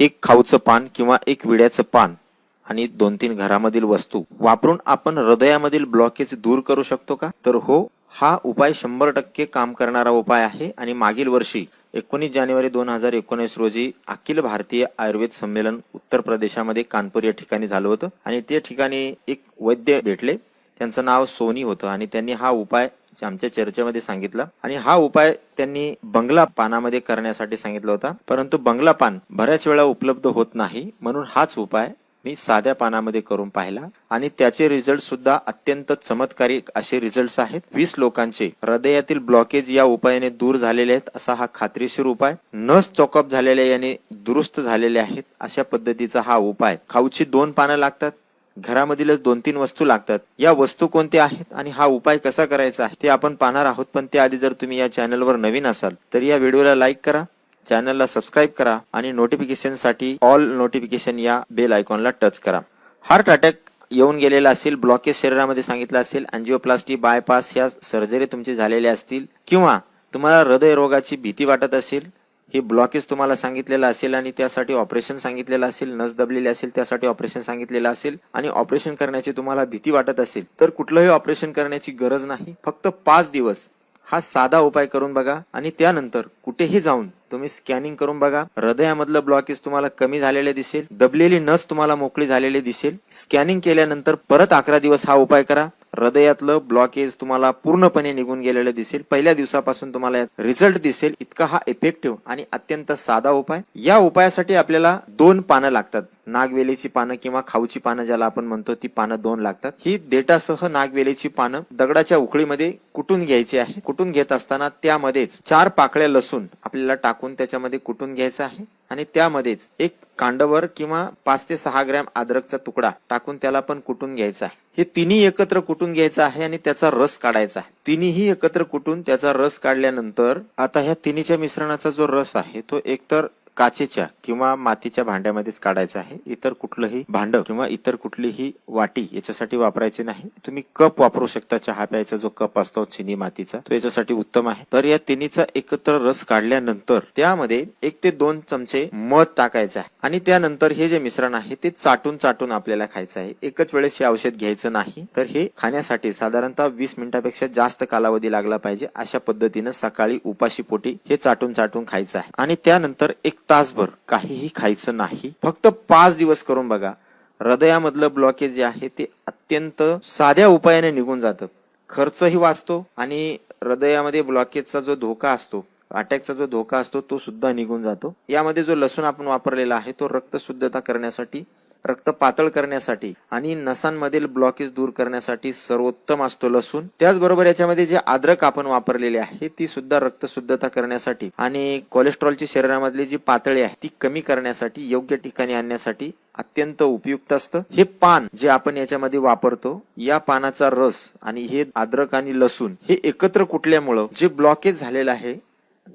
एक खाऊचं पान किंवा एक विड्याचं पान आणि 2-3 घरामधील वस्तू वापरून आपण हृदयामधील ब्लॉकेज दूर करू शकतो का? तर हो, हा उपाय 100% काम करणारा उपाय आहे आणि मागील वर्षी 19 जानेवारी 2019 रोजी अखिल भारतीय आयुर्वेद संमेलन उत्तर प्रदेशामध्ये कानपूर या ठिकाणी झालं होतं आणि त्या ठिकाणी एक वैद्य भेटले. त्यांचं नाव सोनी होतं आणि त्यांनी हा उपाय आमच्या चर्चेमध्ये सांगितला आणि हा उपाय त्यांनी बंगला पानामध्ये करण्यासाठी सांगितला होता. परंतु बंगला पान बऱ्याच वेळा उपलब्ध होत नाही, म्हणून हाच उपाय मी साध्या पानामध्ये करून पाहिला आणि त्याचे रिझल्ट सुद्धा अत्यंत चमत्कारिक असे रिझल्ट्स आहेत. 20 लोकांचे हृदयातील ब्लॉकेज या उपायाने दूर झालेले आहेत असा हा खात्रीशीर उपाय. नस चॉकअप झालेले याने दुरुस्त झालेले आहेत अशा पद्धतीचा हा उपाय. खाऊची 2 पानं लागतात, घरामधीलच 2-3 वस्तू लागतात. या वस्तू कोणत्या आहेत आणि हा उपाय कसा करायचा आहे ते आपण पाहणार आहोत. पण त्याआधी जर तुम्ही या चॅनलवर नवीन असाल तर या व्हिडिओला लाईक करा, चॅनलला सबस्क्राईब करा आणि नोटिफिकेशनसाठी ऑल नोटिफिकेशन या बेल आयकॉनला टच करा. हार्ट अटॅक येऊन गेलेला असेल, ब्लॉकेज शरीरामध्ये सांगितलं असेल, अँजिओप्लास्टी, बायपास ह्या सर्जरी तुमची झालेल्या असतील किंवा तुम्हाला हृदयरोगाची भीती वाटत असेल, हे ब्लॉकेज तुम्हाला सांगितलेलं असेल आणि त्यासाठी ऑपरेशन सांगितलेलं असेल, नस दबलेली असेल त्यासाठी ऑपरेशन सांगितलेलं असेल आणि ऑपरेशन करण्याची तुम्हाला भीती वाटत असेल तर कुठलंही ऑपरेशन करण्याची गरज नाही. फक्त 5 दिवस हा साधा उपाय करून बघा आणि त्यानंतर कुठेही जाऊन तुम्ही स्कॅनिंग करून बघा. हृदयामधलं ब्लॉकेज तुम्हाला कमी झालेले दिसेल, दबलेली नस तुम्हाला मोकळी झालेली दिसेल. स्कॅनिंग केल्यानंतर परत 11 दिवस हा उपाय करा. हृदयातलं ब्लॉकेज तुम्हाला पूर्णपणे निघून गेलेलं दिसेल. पहिल्या दिवसापासून तुम्हाला रिझल्ट दिसेल. इतका हा इफेक्टिव्ह आणि अत्यंत साधा उपाय. या उपायासाठी आपल्याला 2 पानं लागतात. नागवेलीची पानं किंवा खाऊची पानं ज्याला आपण म्हणतो ती पानं 2 लागतात. ही देठासह नागवेलीची पानं दगडाच्या उकळीमध्ये कुटून घ्यायची आहे. कुटून घेत असताना त्यामध्येच 4 पाकळ्या लसूण आपल्याला टाकून त्याच्यामध्ये कुटून घ्यायचा आहे आणि त्यामध्येच एक कांडवर किंवा 5 ते 6 ग्रॅम अद्रकचा तुकडा टाकून त्याला पण कुटून घ्यायचा आहे. हे तिन्ही एकत्र कुटून घ्यायचं आहे आणि त्याचा रस काढायचा आहे. तिन्ही एकत्र कुटून त्याचा रस काढल्यानंतर आता ह्या तिन्हीच्या मिश्रणाचा जो रस आहे तो एकतर काचेच्या किंवा मातीच्या भांड्यामध्येच काढायचा आहे. इतर कुठलंही भांड किंवा इतर कुठलीही वाटी याच्यासाठी वापरायची नाही. तुम्ही कप वापरू शकता. चहा प्यायचा जो कप असतो चिनी मातीचा तो याच्यासाठी उत्तम आहे. तर या तिन्हीचा एकत्र रस काढल्यानंतर त्यामध्ये 1 ते 2 चमचे मध टाकायचं आहे आणि त्यानंतर हे जे मिश्रण आहे ते चाटून चाटून आपल्याला खायचं आहे. एकच वेळेस हे औषध घ्यायचं नाही. तर हे खाण्यासाठी साधारणतः 20 मिनिटापेक्षा जास्त कालावधी लागला पाहिजे. अशा पद्धतीनं सकाळी उपाशी पोटी हे चाटून चाटून खायचं आहे आणि त्यानंतर 1 तासभर काहीही खायचं नाही. फक्त 5 दिवस करून बघा. हृदयामधलं ब्लॉकेज जे आहे ते अत्यंत साध्या उपायाने निघून जातं. खर्चही वाचतो आणि हृदयामध्ये ब्लॉकेजचा जो धोका असतो, अटॅकचा जो धोका असतो तो सुद्धा निघून जातो. यामध्ये जो लसूण आपण वापरलेला आहे तो रक्त शुद्धता करण्यासाठी, रक्त पातळ करण्यासाठी आणि नसांमधील ब्लॉकेज दूर करण्यासाठी सर्वोत्तम असतो लसूण. त्याचबरोबर याच्यामध्ये जे अद्रक आपण वापरलेले आहे ती सुद्धा रक्त शुद्धता करण्यासाठी आणि कोलेस्ट्रॉलची शरीरामधली जी पातळी आहे ती कमी करण्यासाठी, योग्य ठिकाणी आणण्यासाठी अत्यंत उपयुक्त असतं. हे पान जे आपण याच्यामध्ये वापरतो, या पानाचा रस आणि हे अद्रक आणि लसूण हे एकत्र कुटल्यामुळं जे ब्लॉकेज झालेलं आहे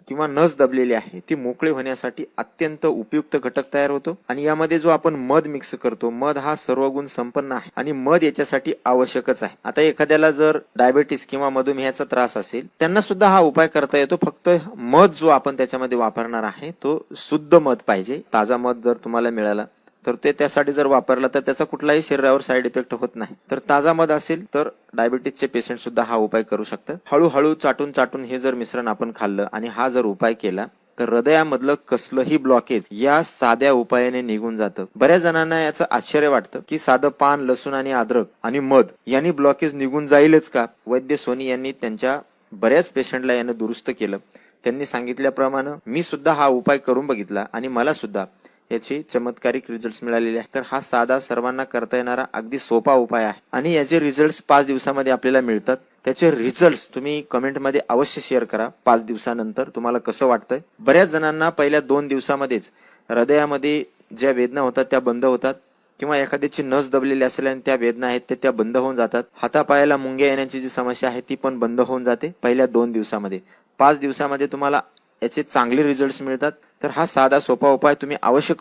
किंवा नस दबलेली आहे ती मोकळी होण्यासाठी अत्यंत उपयुक्त घटक तयार होतो. आणि यामध्ये जो आपण मध मिक्स करतो, मध हा सर्व गुण संपन्न आहे आणि मध याच्यासाठी आवश्यकच आहे. आता एखाद्याला जर डायबेटीस किंवा मधुमेहाचा त्रास असेल त्यांना सुद्धा हा उपाय करता येतो. फक्त मध जो आपण त्याच्यामध्ये वापरणार आहे तो शुद्ध मध पाहिजे. ताजा मध जर तुम्हाला मिळाला तर ते त्यासाठी जर वापरला तर त्याचा कुठलाही शरीरावर साईड इफेक्ट होत नाही. तर ताजा मध असेल तर डायबिटीसचे पेशंट सुद्धा हा उपाय करू शकतात. हळूहळू चाटून चाटून हे जर मिश्रण आपण खाल्लं आणि हा जर उपाय केला तर हृदयामधलं कसलंही ब्लॉकेज या साध्या उपायाने निघून जातं. बऱ्याच जणांना याचं आश्चर्य वाटतं की साधं पान, लसूण आणि अद्रक आणि मध यांनी ब्लॉकेज निघून जाईलच का? वैद्य सोनी यांनी त्यांच्या बऱ्याच पेशंटला यानं दुरुस्त केलं. त्यांनी सांगितल्याप्रमाणे मी सुद्धा हा उपाय करून बघितला आणि मला सुद्धा याचे चमत्कारिक रिझल्ट्स मिळालेले आहेत. तर हा साधा सर्वांना करता येणारा अगदी सोपा उपाय आहे आणि याचे रिझल्ट्स 5 दिवसामध्ये आपल्याला मिळतात. त्याचे रिझल्ट्स तुम्ही कमेंटमध्ये अवश्य शेअर करा. 5 दिवसानंतर तुम्हाला कसं वाटतंय. बऱ्याच जणांना पहिल्या 2 दिवसामध्येच हृदयामध्ये ज्या वेदना होतात त्या बंद होतात किंवा एखाद्याची नस दबलेली असेल आणि त्या वेदना आहेत त्या बंद होऊन जातात. हातापायाला मुंग्या येण्याची जी समस्या आहे ती पण बंद होऊन जाते पहिल्या 2 दिवसामध्ये. 5 दिवसामध्ये तुम्हाला याचे चांगले रिझल्ट्स मिळतात. तर हा साधा सोपा उपाय तुम्ही अवश्य